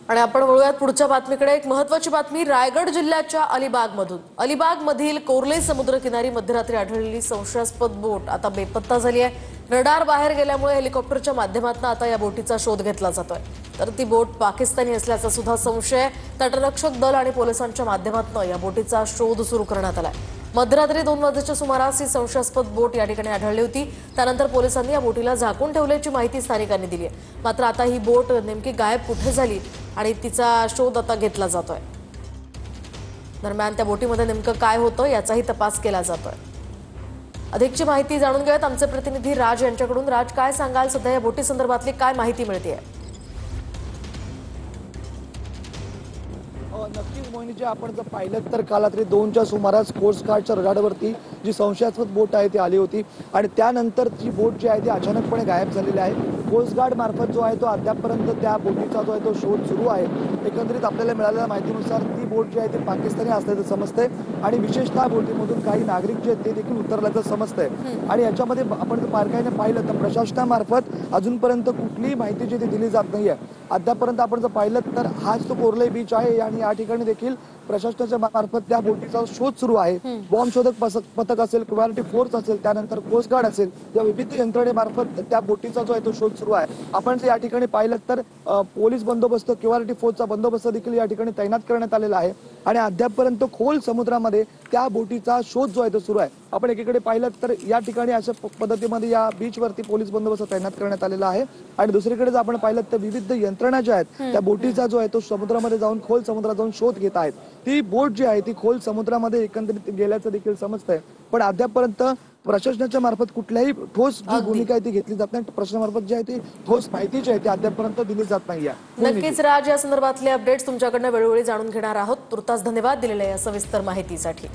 आणि आपण वळूयात पुढच्या बातमीकडे। एक महत्त्वाची बातमी रायगड जिल्ह्याच्या अलिबागमधून। अलिबागमधील कोर्ले समुद्रकिनारी मध्यरात्री आढळलेली संशयास्पद बोट आता बेपत्ता झाली आहे। रडार बाहेर गेल्यामुळे हेलिकॉप्टरच्या माध्यमातून आता या बोटीचा शोध घेतला जातोय। तर ती बोट पाकिस्तानी असल्याचा सुद्धा संशय तटरक्षक दल आणि पोलिसांच्या माध्यमातून या बोटीचा शोध सुरू करण्यात आलाय। मध्यरात्री 2 वाजेच्या सुमारास ही संशयास्पद बोट या ठिकाणी आढळली होती। त्यानंतर पोलिसांनी या बोटीला झाकून ठेवल्याची माहिती स्थानिकांनी दिली आहे। मात्र आता ही बोट नेमकी गायब कुठे झाली आणि तिचा शोध आता घेतला जातोय। दरम्यान त्या बोटीमध्ये नेमकं काय होतं याचाही तपास केला जातोय। अधिकची माहिती जाणून घेऊयात आमचे प्रतिनिधी राज यांच्याकडून। राज, काय सांगाल, सध्या या बोटी संदर्भातली काय माहिती मिळतेय? नक्कीच मोहिनीजी, आपण जर पाहिलं तर काल रात्री 2च्या सुमारास कोस्ट गार्डच्या रडारवरती जी संशयास्पद बोट आहे ती आली होती आणि त्यानंतर जी बोट जी आहे ती अचानकपणे गायब झालेली आहे। कोस्ट गार्ड मार्फत जो आहे तो अद्यापपर्यंत त्या बोटीचा जो आहे तो शोध सुरू आहे। एकंदरीत आपल्याला मिळालेल्या माहितीनुसार ती बोट जी आहे ती पाकिस्तानी असल्याचं समजतंय आणि विशेषतः बोटीमधून काही नागरिक जे आहेत ते देखील उतरल्याचं समजतंय। आणि याच्यामध्ये आपण जर बारकाईने पाहिलं तर प्रशासनामार्फत अजूनपर्यंत कुठलीही माहिती जी ती दिली जात नाहीये। अद्यापर्यंत आपण जर पाहिलं तर हाच तो कोर्ले बीच आहे आणि या ठिकाणी देखील प्रशासनाच्या मार्फत त्या बोटीचा शोध सुरू आहे। बॉम्ब शोधक पथक असेल, क्युआरटी फोर्स असेल, त्यानंतर कोस्ट गार्ड असेल, या विविध यंत्रणेमार्फत त्या बोटीचा जो आहे तो शोध सुरू आहे। आपण या ठिकाणी पाहिलं तर पोलीस बंदोबस्त, क्युआरटी फोर्सचा बंदोबस्त देखील या ठिकाणी तैनात करण्यात आलेला आहे आणि अद्यापपर्यंत खोल समुद्रामध्ये त्या बोटीचा शोध जो आहे तो सुरू आहे। आपण एकीकडे पाहिलं तर या ठिकाणी अशा पद्धतीमध्ये या बीचवरती पोलीस बंदोबस्त तैनात करण्यात आलेला आहे आणि दुसरीकडे जर आपण पाहिलं तर विविध यंत्रणा ज्या आहेत त्या बोटीचा जो आहे तो समुद्रामध्ये जाऊन खोल समुद्रात जाऊन शोध घेत आहेत। ती बोट जी आहे ती खोल समुद्रामध्ये एकंदरीत गेल्याचं देखील समजतंय, पण अद्यापपर्यंत प्रशासनाच्या मार्फत कुठल्याही ठोस जी भूमिका आहे ती घेतली जात नाही। प्रशासनामार्फत जी आहे ती ठोस माहिती जी आहे ती अद्यापपर्यंत दिली जात नाहीये। नक्कीच राज, या संदर्भातले अपडेट्स तुमच्याकडनं वेळोवेळी जाणून घेणार आहोत। तुर्तास धन्यवाद दिलेल्या या सविस्तर माहितीसाठी।